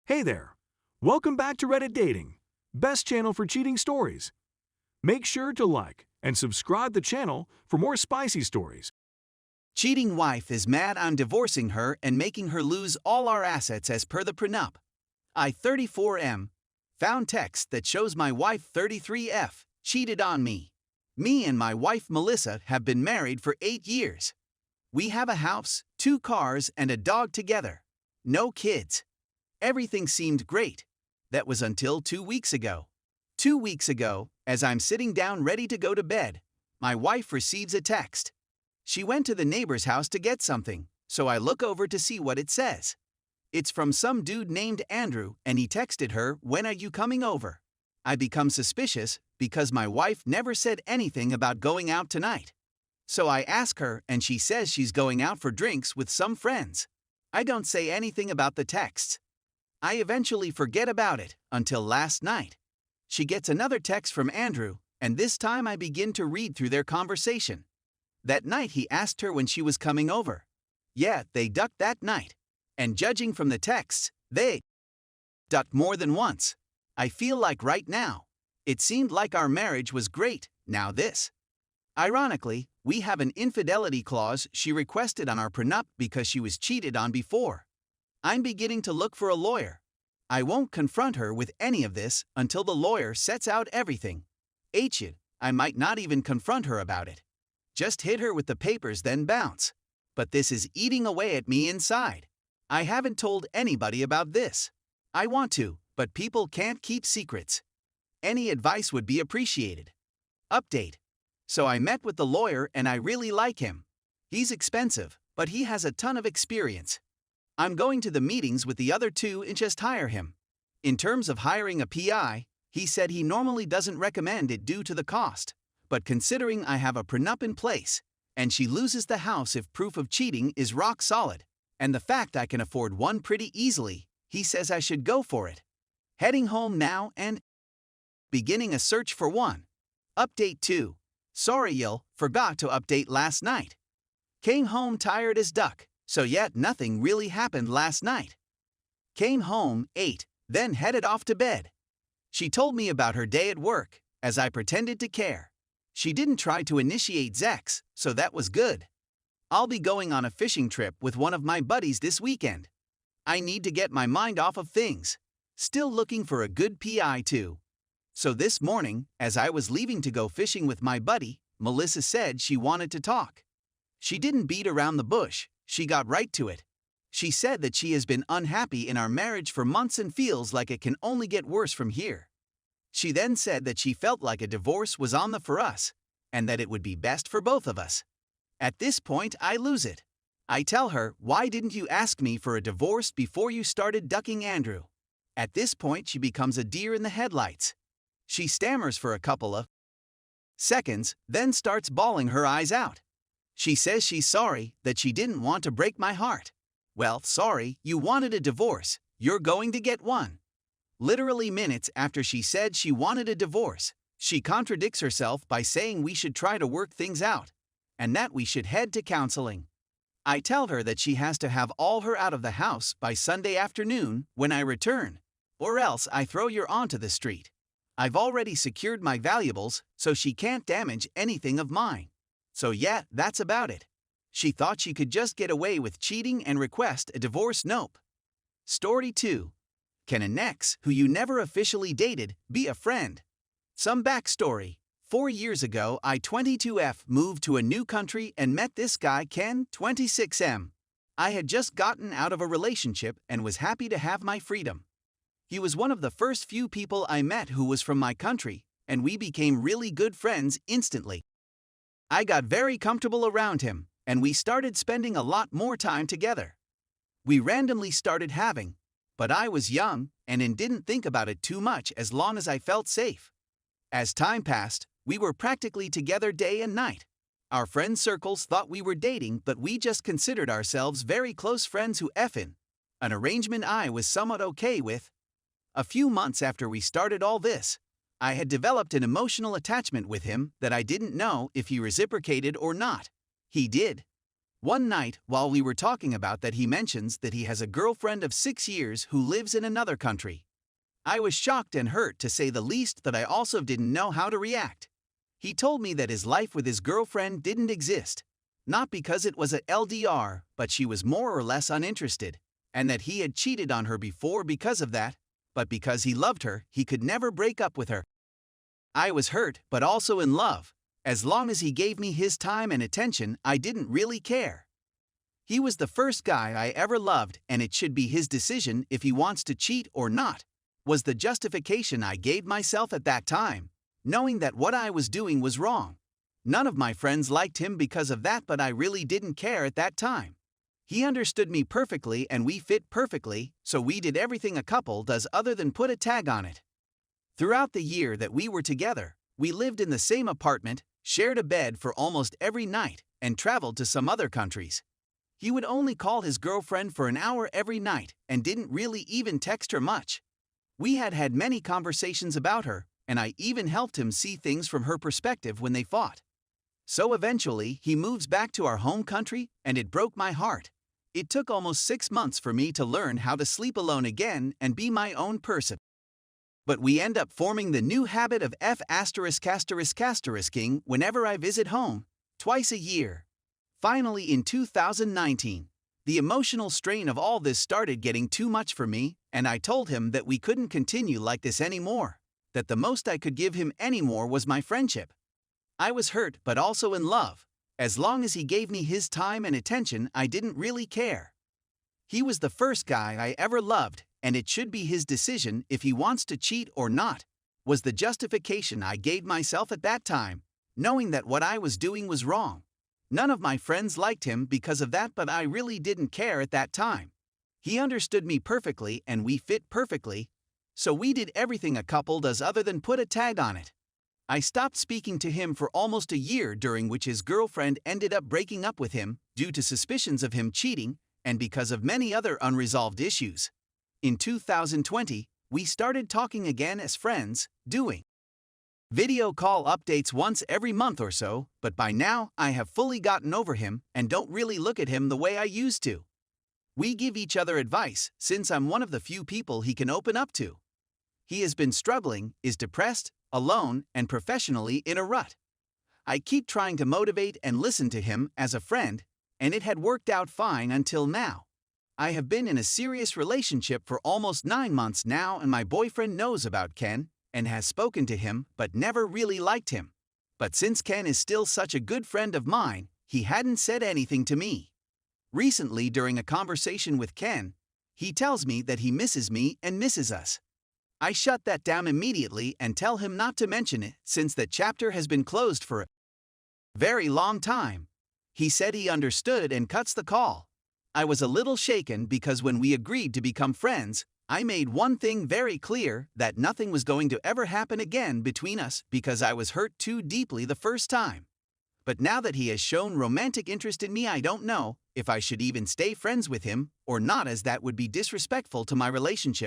Hey there! Welcome back to Reddit Dating, best channel for cheating stories. Make sure to like and subscribe the channel for more spicy stories. Cheating wife is mad I'm divorcing her and making her lose all our assets as per the prenup. I 34M found text that shows my wife 33F cheated on me. Me and my wife Melissa have been married for 8 years. We have a house, 2 cars, and a dog together. No kids. Everything seemed great. That was until 2 weeks ago. 2 weeks ago, as I'm sitting down ready to go to bed, my wife receives a text. She went to the neighbor's house to get something, so I look over to see what it says. It's from some dude named Andrew, and he texted her, "When are you coming over?" I become suspicious because my wife never said anything about going out tonight. So I ask her, and she says she's going out for drinks with some friends. I don't say anything about the texts. I eventually forget about it until last night. She gets another text from Andrew, and this time I begin to read through their conversation. That night he asked her when she was coming over. Yeah, they ducked that night. And judging from the texts, they ducked more than once. I feel like right now. It seemed like our marriage was great, now this. Ironically, we have an infidelity clause she requested on our prenup because she was cheated on before. I'm beginning to look for a lawyer. I won't confront her with any of this until the lawyer sets out everything. I might not even confront her about it. Just hit her with the papers then bounce. But this is eating away at me inside. I haven't told anybody about this. I want to, but people can't keep secrets. Any advice would be appreciated. Update. So I met with the lawyer and I really like him. He's expensive, but he has a ton of experience. I'm going to the meetings with the other two and just hire him. In terms of hiring a PI, he said he normally doesn't recommend it due to the cost, but considering I have a prenup in place, and she loses the house if proof of cheating is rock solid, and the fact I can afford one pretty easily, he says I should go for it. Heading home now and beginning a search for one. Update 2. Sorry y'all, forgot to update last night. Came home tired as duck. So yet nothing really happened last night. Came home, ate, then headed off to bed. She told me about her day at work, as I pretended to care. She didn't try to initiate sex, so that was good. I'll be going on a fishing trip with one of my buddies this weekend. I need to get my mind off of things. Still looking for a good PI too. So this morning, as I was leaving to go fishing with my buddy, Melissa said she wanted to talk. She didn't beat around the bush. She got right to it. She said that she has been unhappy in our marriage for months and feels like it can only get worse from here. She then said that she felt like a divorce was on the for us, and that it would be best for both of us. At this point, I lose it. I tell her, why didn't you ask me for a divorce before you started ducking Andrew? At this point, she becomes a deer in the headlights. She stammers for a couple of seconds, then starts bawling her eyes out. She says she's sorry, that she didn't want to break my heart. Well, sorry, you wanted a divorce, you're going to get one. Literally minutes after she said she wanted a divorce, she contradicts herself by saying we should try to work things out, and that we should head to counseling. I tell her that she has to have all her out of the house by Sunday afternoon when I return, or else I throw her onto the street. I've already secured my valuables, so she can't damage anything of mine. So yeah, that's about it. She thought she could just get away with cheating and request a divorce. Nope. Story 2. Can an ex who you never officially dated be a friend? Some backstory. 4 years ago, I 22F moved to a new country and met this guy Ken, 26M. I had just gotten out of a relationship and was happy to have my freedom. He was one of the first few people I met who was from my country, and we became really good friends instantly. I got very comfortable around him, and we started spending a lot more time together. We randomly started having, but I was young and didn't think about it too much as long as I felt safe. As time passed, we were practically together day and night. Our friend circles thought we were dating, but we just considered ourselves very close friends who effin', an arrangement I was somewhat okay with. A few months after we started all this, I had developed an emotional attachment with him that I didn't know if he reciprocated or not. He did. One night, while we were talking about that, he mentions that he has a girlfriend of 6 years who lives in another country. I was shocked and hurt, to say the least, that I also didn't know how to react. He told me that his life with his girlfriend didn't exist. Not because it was a LDR, but she was more or less uninterested, and that he had cheated on her before because of that, but because he loved her, he could never break up with her. I was hurt, but also in love. As long as he gave me his time and attention, I didn't really care. He was the first guy I ever loved, and it should be his decision if he wants to cheat or not, was the justification I gave myself at that time, knowing that what I was doing was wrong. None of my friends liked him because of that, but I really didn't care at that time. He understood me perfectly and we fit perfectly, so we did everything a couple does other than put a tag on it. Throughout the year that we were together, we lived in the same apartment, shared a bed for almost every night, and traveled to some other countries. He would only call his girlfriend for an hour every night and didn't really even text her much. We had many conversations about her, and I even helped him see things from her perspective when they fought. So eventually, he moves back to our home country, and it broke my heart. It took almost 6 months for me to learn how to sleep alone again and be my own person. But we end up forming the new habit of *****ing whenever I visit home, twice a year. Finally, in 2019, the emotional strain of all this started getting too much for me, and I told him that we couldn't continue like this anymore, that the most I could give him anymore was my friendship. I was hurt, but also in love. As long as he gave me his time and attention, I didn't really care. He was the first guy I ever loved, and it should be his decision if he wants to cheat or not, was the justification I gave myself at that time, knowing that what I was doing was wrong. None of my friends liked him because of that, but I really didn't care at that time. He understood me perfectly and we fit perfectly, so we did everything a couple does other than put a tag on it. I stopped speaking to him for almost a year, during which his girlfriend ended up breaking up with him due to suspicions of him cheating and because of many other unresolved issues. In 2020, we started talking again as friends, doing video call updates once every month or so, but by now I have fully gotten over him and don't really look at him the way I used to. We give each other advice, since I'm one of the few people he can open up to. He has been struggling, is depressed, alone, and professionally in a rut. I keep trying to motivate and listen to him as a friend, and it had worked out fine until now. I have been in a serious relationship for almost 9 months now, and my boyfriend knows about Ken and has spoken to him but never really liked him. But since Ken is still such a good friend of mine, he hadn't said anything to me. Recently, during a conversation with Ken, he tells me that he misses me and misses us. I shut that down immediately and tell him not to mention it, since that chapter has been closed for a very long time. He said he understood and cuts the call. I was a little shaken because when we agreed to become friends, I made one thing very clear, that nothing was going to ever happen again between us because I was hurt too deeply the first time. But now that he has shown romantic interest in me, I don't know if I should even stay friends with him or not, as that would be disrespectful to my relationship.